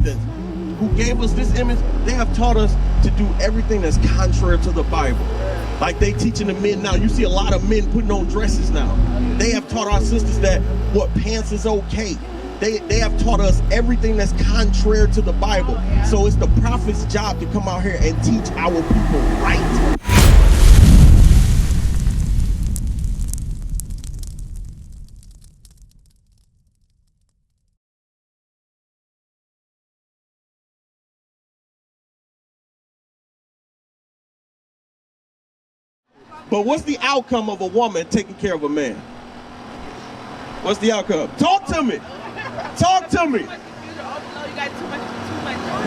heathens who gave us this image, they have taught us to do everything that's contrary to the Bible. Like they teaching the men now. You see a lot of men putting on dresses now. They have taught our sisters that what pants is okay. They have taught us everything that's contrary to the Bible. So it's the prophet's job to come out here and teach our people right. But what's the outcome of a woman taking care of a man? What's the outcome? Talk to me. Talk to me.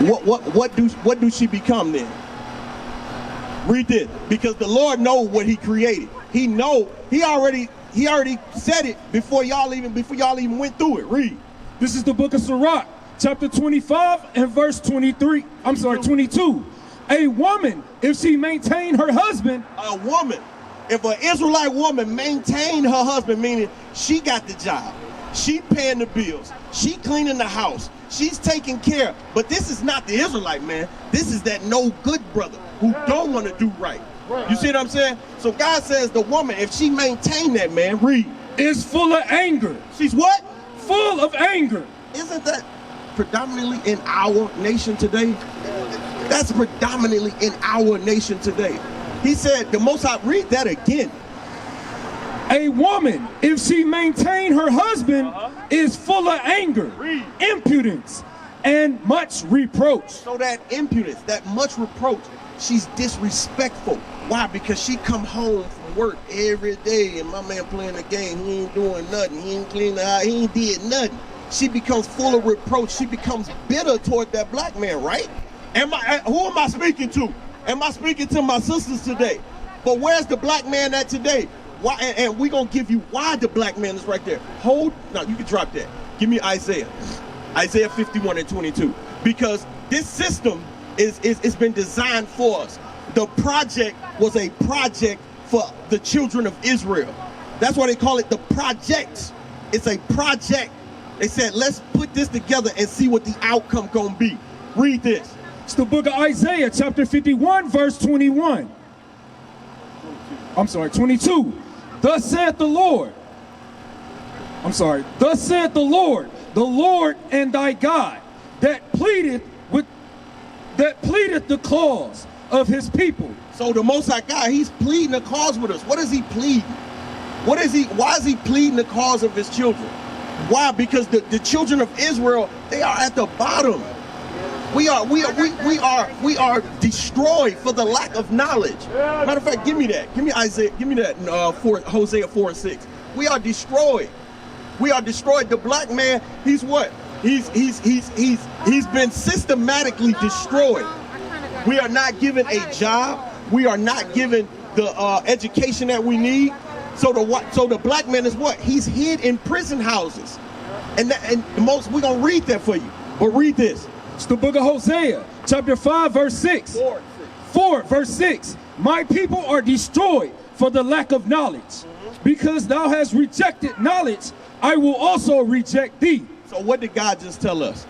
What do she become then? Read this. Because the Lord knows what he created. He already said it before y'all even went through it. Read. This is the book of Sirach, chapter 25 and verse 22. A woman, if she maintain her husband. A woman. If an Israelite woman maintain her husband, meaning she got the job, she paying the bills, she cleaning the house, she's taking care. But this is not the Israelite man. This is that no good brother who don't want to do right. You see what I'm saying? So God says the woman, if she maintain that man, read, is full of anger. She's what? Full of anger. Isn't that predominantly in our nation today? That's predominantly in our nation today. He said, the Most High, read that again. A woman, if she maintain her husband, is full of anger, impudence, and much reproach. So that impudence, that much reproach, she's disrespectful. Why? Because she come home from work every day and my man playing the game, he ain't doing nothing, he ain't cleaning the house, he ain't did nothing. She becomes full of reproach. She becomes bitter toward that black man, right? Who am I speaking to? Am I speaking to my sisters today? But where's the black man at today? Why? And we're going to give you why the black man is right there. No, you can drop that. Give me Isaiah 51 and 22. Because this system it's been designed for us. The project was a project for the children of Israel. That's why they call it the projects. It's a project. They said, let's put this together and see what the outcome gonna be. Read this. It's the book of Isaiah, chapter 51, verse 21. I'm sorry, 22. Thus saith the Lord. Thus saith the Lord and thy God, that pleadeth the cause of his people. So the Most High God, he's pleading the cause with us. What is he pleading? Why is he pleading the cause of his children? Why? Because the children of Israel, they are at the bottom. We are destroyed for the lack of knowledge. Matter of fact, give me that. Give me Isaiah. Give me that. Hosea 4:6. We are destroyed. We are destroyed. The black man, he's what? He's been systematically destroyed. We are not given a job. We are not given the education that we need. So the black man is what? He's hid in prison houses. We're gonna read that for you. But read this. It's the book of Hosea, chapter 5, verse 6. 4, verse 6. My people are destroyed for the lack of knowledge. Because thou hast rejected knowledge, I will also reject thee. So what did God just tell us?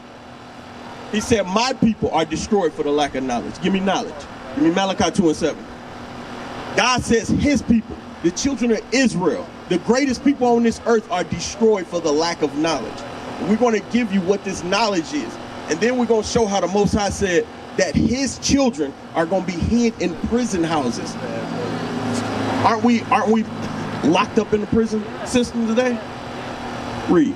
He said, my people are destroyed for the lack of knowledge. Give me knowledge. Give me Malachi 2 and 7. God says his people, the children of Israel, the greatest people on this earth, are destroyed for the lack of knowledge. And we're going to give you what this knowledge is. And then we're going to show how the Most High said that his children are going to be hid in prison houses. Aren't we locked up in the prison system today? Read.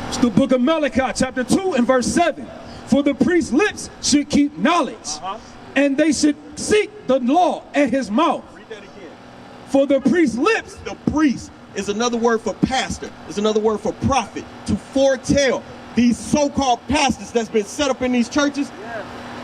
It's the book of Malachi, chapter 2 and verse 7. For the priest's lips should keep knowledge, and they should seek the law at his mouth. Read that again. For the priest's lips. The priest is another word for pastor. It's another word for prophet. To foretell these so-called pastors that's been set up in these churches.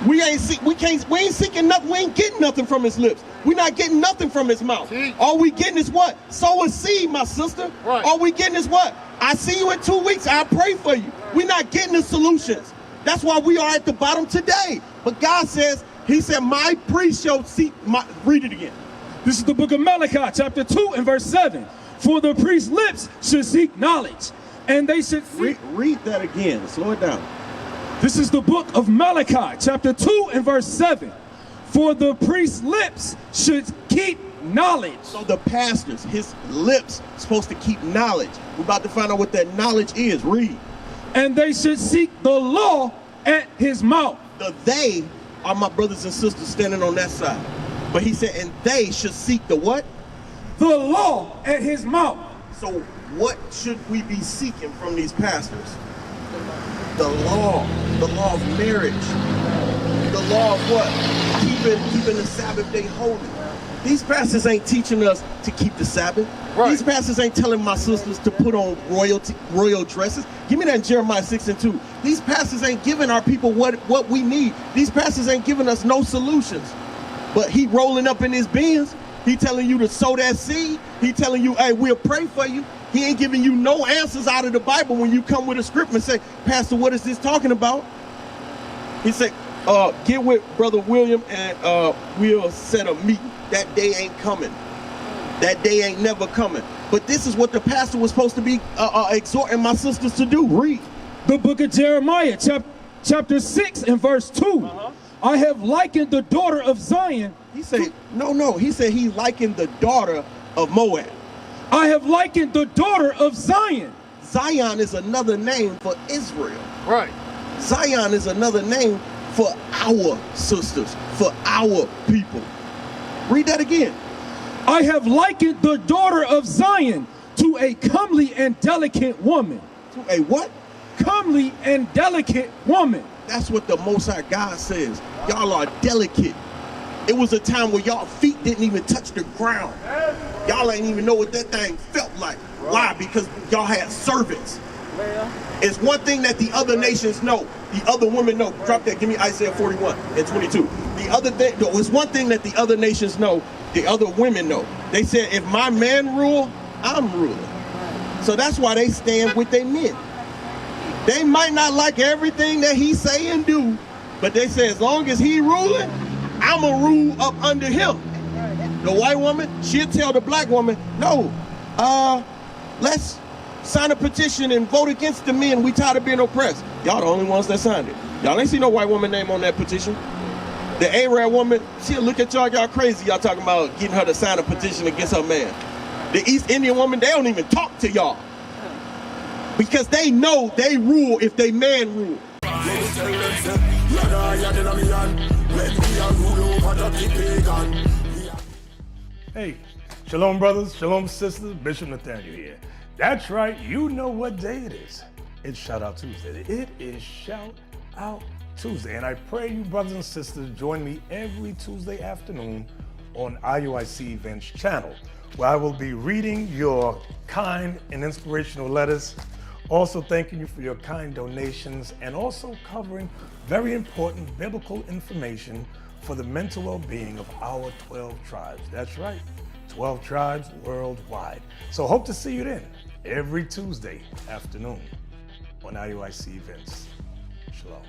We ain't seeking nothing. We ain't getting nothing from his lips. We're not getting nothing from his mouth. All we getting is what? Sow a seed, my sister. Right. All we getting is what? I see you in 2 weeks. I'll pray for you. We're not getting the solutions. That's why we are at the bottom today. But God says, he said, my priest shall seek read it again. This is the book of Malachi, chapter 2 and verse 7. For the priest's lips should seek knowledge, And they should read that again. Slow it down. This is the book of Malachi, chapter 2 and verse 7. For the priest's lips should keep knowledge. So the pastors, his lips, supposed to keep knowledge. We're about to find out what that knowledge is. Read. And they should seek the law at his mouth. The they are my brothers and sisters standing on that side. But he said, and they should seek the what? The law at his mouth. So what should we be seeking from these pastors? The law of marriage. The law of what? Keeping the Sabbath day holy. These pastors ain't teaching us to keep the Sabbath. Right. These pastors ain't telling my sisters to put on royal dresses. Give me that Jeremiah 6:2. These pastors ain't giving our people what we need. These pastors ain't giving us no solutions. But he rolling up in his Benz. He telling you to sow that seed. He telling you, hey, we'll pray for you. He ain't giving you no answers out of the Bible when you come with a script and say, Pastor, what is this talking about? He said, get with Brother William and we'll set a meeting. That day ain't coming. That day ain't never coming. But this is what the pastor was supposed to be exhorting my sisters to do. Read. The book of Jeremiah, chapter 6 and verse 2. I have likened the daughter of Zion. He said, no. He said he likened the daughter of Moab. I have likened the daughter of Zion. Zion is another name for Israel. Right. Zion is another name for our sisters, for our people. Read that again. I have likened the daughter of Zion to a comely and delicate woman. To a what? Comely and delicate woman. That's what the Most High God says. Y'all are delicate. It was a time where y'all feet didn't even touch the ground. Y'all ain't even know what that thing felt like. Right. Why? Because y'all had servants. It's one thing that the other nations know. The other women know. Drop that. Give me Isaiah 41 and 22. The other thing, it's one thing that the other nations know. The other women know. They said, if my man rule, I'm ruling. So that's why they stand with their men. They might not like everything that he say and do, but they say as long as he ruling, I'ma rule up under him. The white woman, she'll tell the black woman, no, let's sign a petition and vote against the men. We tired of being oppressed. Y'all the only ones that signed it. Y'all ain't see no white woman name on that petition. The Arab woman, she'll look at y'all crazy. Y'all talking about getting her to sign a petition against her man. The East Indian woman, they don't even talk to y'all. Because they know they rule if they man rule. Hey, shalom brothers, shalom sisters, Bishop Nathaniel here. That's right, you know what day it is. It's Shout Out Tuesday. It is Shout Out Tuesday. And I pray you brothers and sisters join me every Tuesday afternoon on IUIC Events channel, where I will be reading your kind and inspirational letters, also thanking you for your kind donations, and also covering very important biblical information for the mental well-being of our 12 tribes. That's right, 12 tribes worldwide. So hope to see you then, every Tuesday afternoon on IUIC Events. Shalom.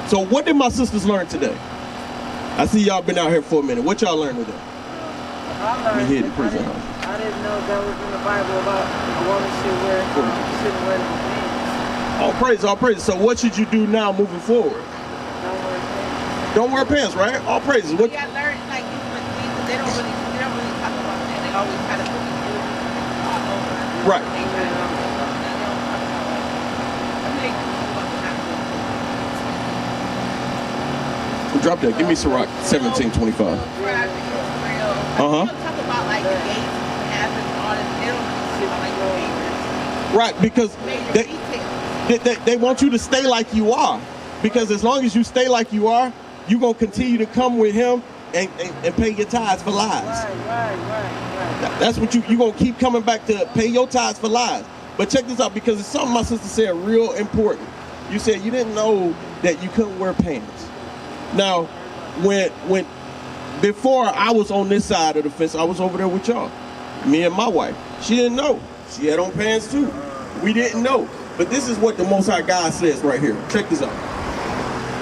So what did my sisters learn today? I see y'all been out here for a minute. What y'all learned today? I didn't know that was in the Bible about a woman shouldn't wear the pants. All praise. So what should you do now moving forward? Don't wear pants, right? All praises. What? Yeah, I learned like they don't really talk about that. They always try to put it all over. Right. Drop that. Give me Sirach 17:25. Talk about like the gates and all this. They don't talk about like the right, because they want you to stay like you are. Because as long as you stay like you are, you're going to continue to come with him and pay your tithes for lies. Right. That's what you're going to keep coming back to, pay your tithes for lies. But check this out, because it's something my sister said real important. You said you didn't know that you couldn't wear pants. Now, when before I was on this side of the fence, I was over there with y'all. Me and my wife. She didn't know. She had on pants too. We didn't know. But this is what the Most High God says right here. Check this out.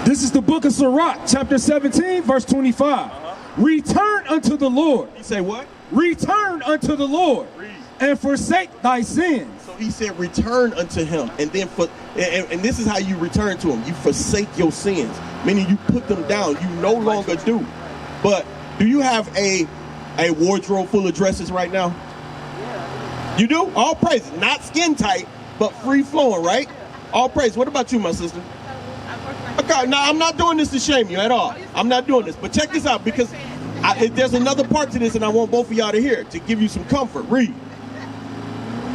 This is the book of Sirach, chapter 17, verse 25. Return unto the Lord. He say what? return unto the Lord and forsake thy sins. So he said, return unto him. And then and this is how you return to him. You forsake your sins, meaning you put them down. You no longer do. But do you have a wardrobe full of dresses right now? Yeah. You do? All praise. Not skin tight, but free flowing, right? All praise. What about you, my sister? Okay, now I'm not doing this to shame you at all. I'm not doing this. But check this out, because there's another part to this, and I want both of y'all to hear it, to give you some comfort. Read.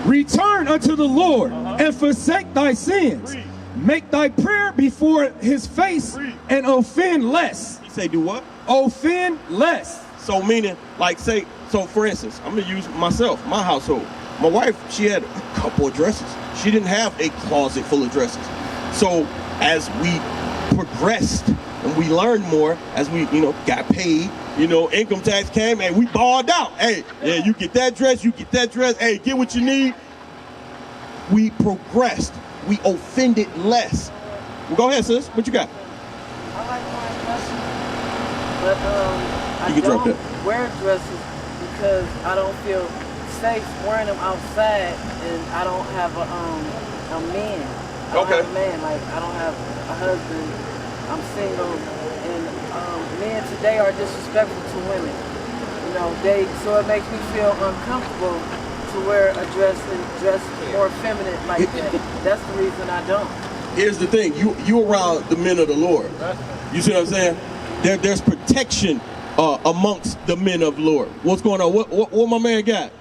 Return unto the Lord and forsake thy sins. Make thy prayer before his face and offend less. He say do what? Offend less. So meaning, like say, so for instance, I'm going to use myself, my household. My wife, she had a couple of dresses. She didn't have a closet full of dresses. So as we progressed and we learned more, as we, got paid, income tax came, and we balled out. Hey, yeah, you get that dress, you get that dress. Hey, get what you need. We progressed. We offended less. Well, go ahead, sis. What you got? I like wearing dresses, but I don't wear dresses because I don't feel safe wearing them outside, and I don't have a man. I don't have a man. Like, I don't have a husband. I'm single, and men today are disrespectful to women. So it makes me feel uncomfortable to wear a dress and dress more feminine like that. That's the reason I don't. Here's the thing, you around the men of the Lord. You see what I'm saying? There's protection amongst the men of the Lord. What's going on? What my man got? He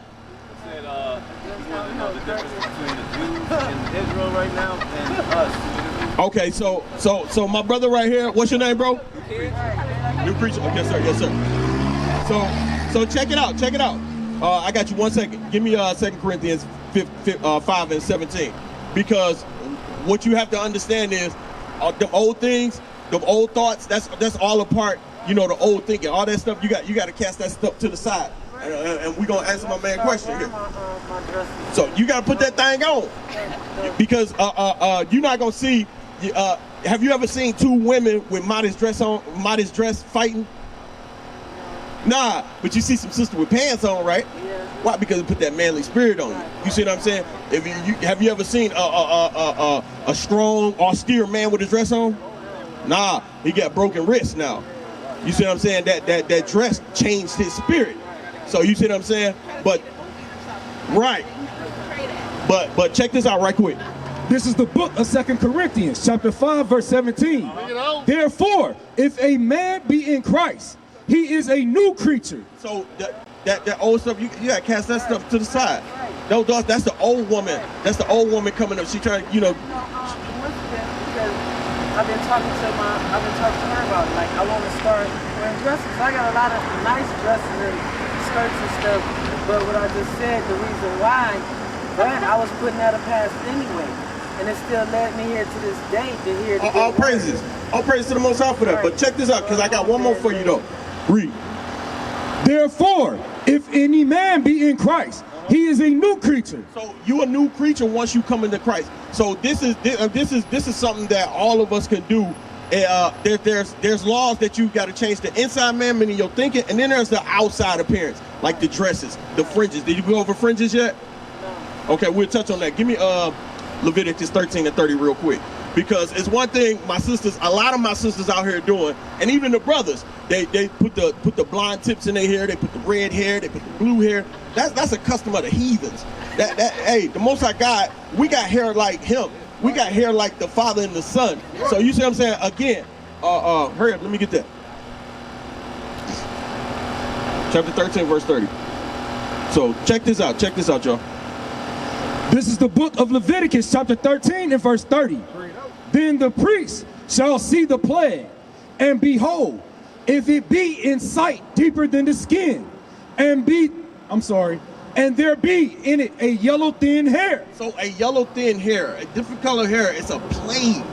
said, you want to know the difference between the Jews in Israel right now and us. Okay, so my brother right here, what's your name, bro? New preacher. Okay, yes sir. So check it out. I got you 1 second. Give me 2 Corinthians 5 and 17, because what you have to understand is the old things, the old thoughts. That's all a part. The old thinking, all that stuff. You got to cast that stuff to the side, and we're gonna answer my man question here. So you got to put that thing on, because you're not gonna see. Have you ever seen two women with modest dress fighting? Nah, but you see some sister with pants on, right? Yeah. Why? Because it put that manly spirit on you. You see what I'm saying? Have you ever seen a strong, austere man with his dress on? Nah, he got broken wrists now. You see what I'm saying? That dress changed his spirit. So you see what I'm saying? But check this out right quick. This is the book of 2 Corinthians, chapter 5, verse 17. Therefore, if a man be in Christ, he is a new creature. So that old stuff, you gotta cast that stuff to the side. That's the old woman. That's the old woman coming up. She trying to, Because I've been talking to her about it. Like, I want to start wearing dresses. I got a lot of nice dresses and skirts and stuff. But what I just said, the reason why, that I was putting that a past anyway. And it still led me here to this day to hear the all praises. All praise to the Most High for that. But check this out, because I got one more for you though. Read. Therefore, if any man be in Christ, he is a new creature. So you a new creature once you come into Christ. So this is something that all of us can do. There's laws that you got to change the inside man, meaning your thinking, and then there's the outside appearance, like the dresses, the fringes. Did you go over fringes yet? No. Okay, we'll touch on that. Give me Leviticus 13 and 30 real quick. Because it's one thing a lot of my sisters out here doing, and even the brothers, they put the blonde tips in their hair, they put the red hair, they put the blue hair. That's a custom of the heathens. Hey, the Most High God, we got hair like him. We got hair like the Father and the Son. So you see what I'm saying? Again, hurry up, let me get that. Chapter 13, verse 30. So check this out, y'all. This is the book of Leviticus, chapter 13 and verse 30. Then the priest shall see the plague, and behold, if it be in sight deeper than the skin, and there be in it a yellow thin hair. So a yellow thin hair, a different color hair, it's a plague.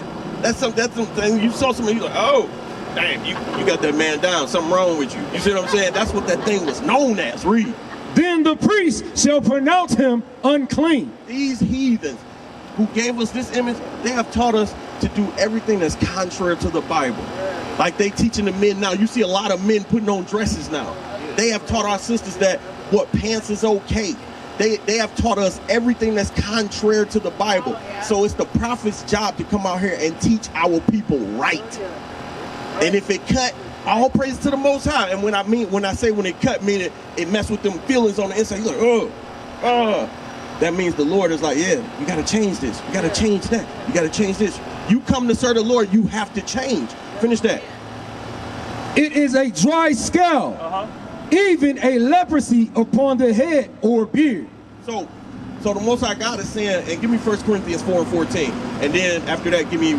That's something you saw somebody, you're like, oh, damn, you got that man down, something wrong with you. You see what I'm saying? That's what that thing was known as. Read. Then the priest shall pronounce him unclean. These heathens who gave us this image, they have taught us to do everything that's contrary to the Bible. Like they teaching the men now. You see a lot of men putting on dresses now. They have taught our sisters that what pants is okay. They have taught us everything that's contrary to the Bible. So it's the prophet's job to come out here and teach our people right. And if it cut, all praise to the Most High. And when I say when it cut, meaning it mess with them feelings on the inside. You're like, that means the Lord is like, yeah, you got to change this. You got to change that. You got to change this. You come to serve the Lord, you have to change. Finish that. It is a dry scale, even a leprosy upon the head or beard. So the Most High God is saying, and give me 1 Corinthians 4 and 14, and then after that, give me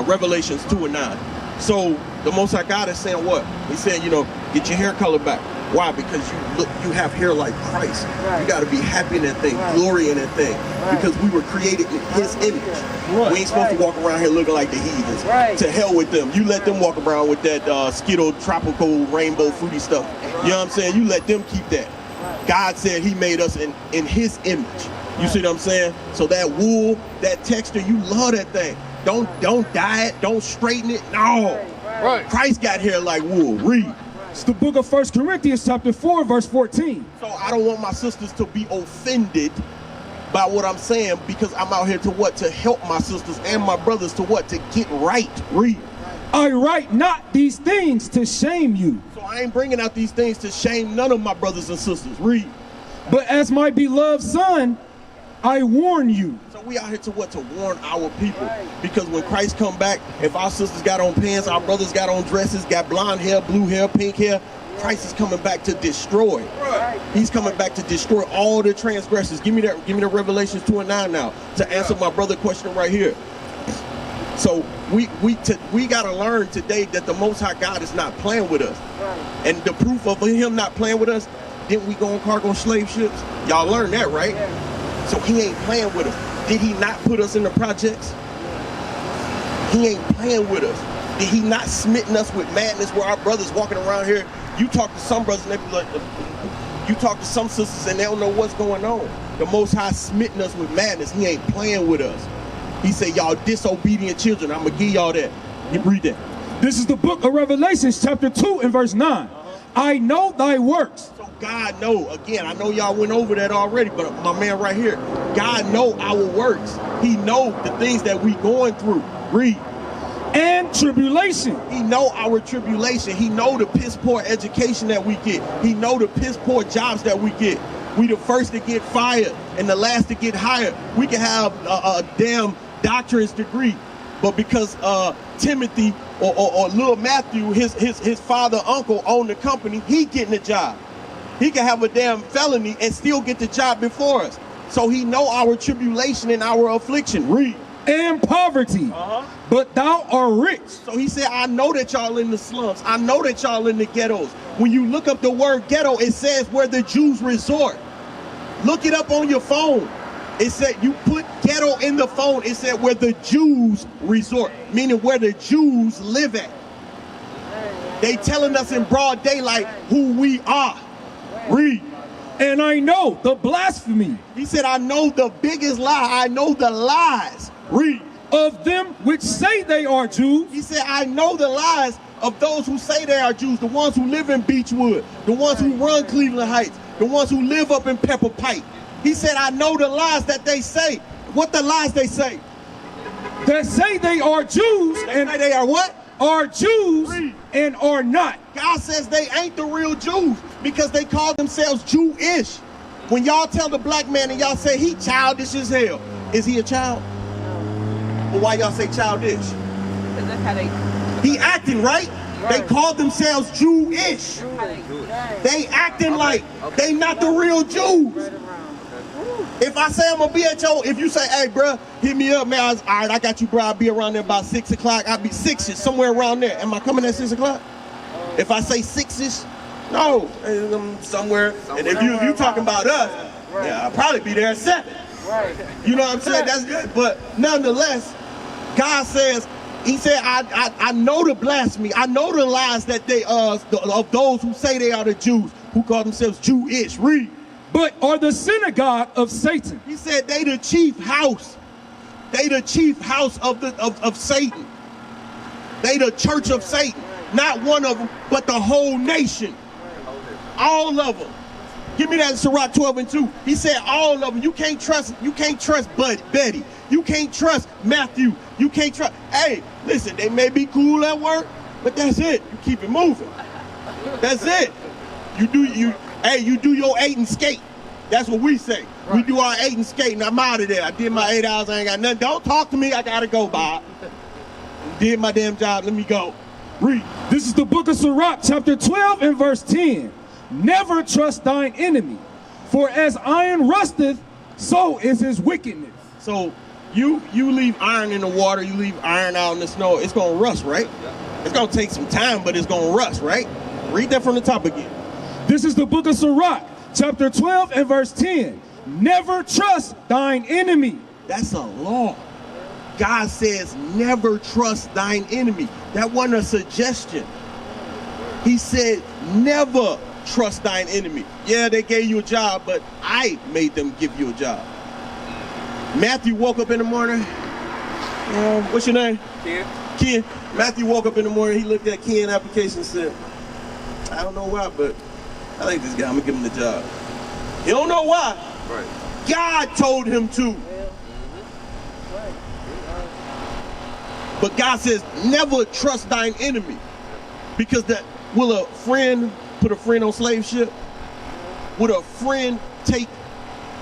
Revelations 2 and 9. So the Most High God is saying what? He's saying, get your hair color back. Why? Because you have hair like Christ. Right. You got to be happy in that thing, glory in that thing, because we were created in His image. We ain't supposed to walk around here looking like the heathens. To hell with them. You let them walk around with that Skittle, tropical, rainbow, fruity stuff. You know what I'm saying? You let them keep that. God said He made us in His image. You see what I'm saying? So that wool, that texture, you love that thing. Don't dye it. Don't straighten it. No. Christ got hair like wool. Read. It's the book of 1 Corinthians chapter 4, verse 14. So I don't want my sisters to be offended by what I'm saying, because I'm out here to what? To help my sisters and my brothers to what? To get right. Read. I write not these things to shame you. So I ain't bringing out these things to shame none of my brothers and sisters. Read. But as my beloved son, I warn you. So we out here to what? To warn our people. Because when Christ come back, if our sisters got on pants, our brothers got on dresses, got blonde hair, blue hair, pink hair, Christ is coming back to destroy. He's coming back to destroy all the transgressors. Give me the Revelations 2 and 9 now to answer my brother's question right here. So we got to learn today that the Most High God is not playing with us. And the proof of Him not playing with us, didn't we go on cargo slave ships? Y'all learned that, right? So He ain't playing with us. Did He not put us in the projects? He ain't playing with us. Did He not smitten us with madness where our brothers walking around here? You talk to some brothers and they be like, you talk to some sisters and they don't know what's going on. The Most High smitten us with madness. He ain't playing with us. He said, y'all disobedient children. I'm going to give y'all that. You read that. This is the book of Revelations chapter 2 and verse 9. I know thy works. So God know, again, I know y'all went over that already, but my man right here, God know our works. He know the things that we going through. Read. And tribulation. He know our tribulation. He know the piss poor education that we get. He know the piss poor jobs that we get. We the first to get fired and the last to get hired. We can have a damn doctorate degree, but because Timothy or little Matthew, his father, uncle owned the company, he getting a job. He can have a damn felony and still get the job before us. So he know our tribulation and our affliction. Read. And poverty, but thou art rich. So he said, I know that y'all in the slums. I know that y'all in the ghettos. When you look up the word ghetto, it says where the Jews resort. Look it up on your phone. It said, you put ghetto in the phone, it said where the Jews resort, meaning where the Jews live at. They telling us in broad daylight who we are. Read. And I know the blasphemy. He said, I know the biggest lie. I know the lies. Read. Of them which say they are Jews. He said, I know the lies of those who say they are Jews, the ones who live in Beechwood, the ones who run Cleveland Heights, the ones who live up in Pepper Pike. He said, I know the lies that they say. What the lies they say? That say they are Jews. And say they are what? Are Jews and are not. God says they ain't the real Jews because they call themselves Jewish. When y'all tell the black man and y'all say he childish as hell, is he a child? Well, why y'all say childish? Because that's how they... He acting, right? They call themselves Jewish. They acting like they not the real Jews. If I say I'm gonna be at your, if you say, hey, bro, hit me up, man. All right, I got you, bro. I'll be around there about 6 o'clock. I'll be 6ish, somewhere around there. Am I coming at 6 o'clock? If I say 6ish, no, somewhere. And if you talking about us, yeah, I'll probably be there at 7. You know what I'm saying? That's good. But nonetheless, God says, He said, I know the blasphemy. I know the lies that they of those who say they are the Jews, who call themselves Jewish. Read. But are the synagogue of Satan. He said they the chief house. They the chief house of Satan. They the church of Satan. Not one of them, but the whole nation. All of them. Give me that Sirach 12:2. He said all of them. You can't trust Betty. You can't trust Matthew. You can't trust. Hey, listen, they may be cool at work, but that's it. You keep it moving. That's it. You do your 8 and skate. That's what we say. Right. We do our 8 and skate, and I'm out of there. I did my 8 hours, I ain't got nothing. Don't talk to me, I gotta go, Bob. Did my damn job, let me go. Read. This is the book of Sirach, chapter 12 and verse 10. Never trust thine enemy, for as iron rusteth, so is his wickedness. So you leave iron in the water, you leave iron out in the snow, it's gonna rust, right? It's gonna take some time, but it's gonna rust, right? Read that from the top again. This is the book of Sirach, chapter 12 and verse 10. Never trust thine enemy. That's a law. God says never trust thine enemy. That wasn't a suggestion. He said never trust thine enemy. Yeah, they gave you a job, but I made them give you a job. Matthew woke up in the morning. What's your name? Ken. Matthew woke up in the morning. He looked at Ken application and said, I don't know why, but I like this guy. I'm going to give him the job. You don't know why. Right. God told him to. But God says, never trust thine enemy. Because will a friend put a friend on slave ship? Would a friend take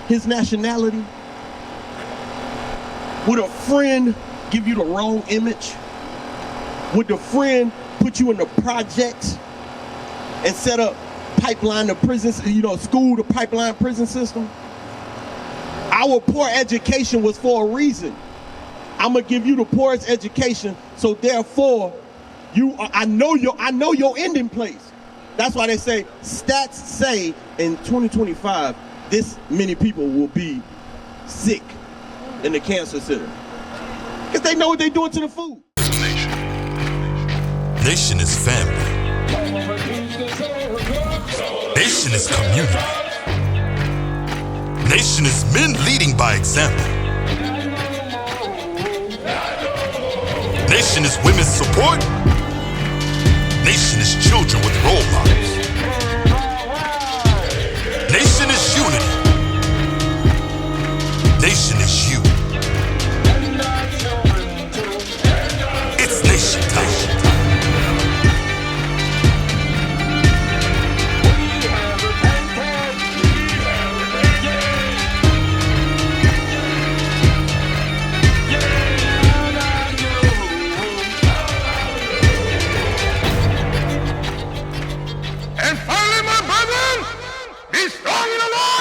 his nationality? Would a friend give you the wrong image? Would the friend put you in the projects and set up pipeline to prison, school to pipeline prison system? Our poor education was for a reason. I'm gonna give you the poorest education, so therefore, I know your ending place. That's why they say stats say in 2025, this many people will be sick in the cancer center because they know what they're doing to the food. Nation is family. Nation is community. Nation is men leading by example. Nation is women's support. Nation is children with role models. Nation is unity. Nation is you. It's nation time. And finally, my brethren, be strong in the Lord.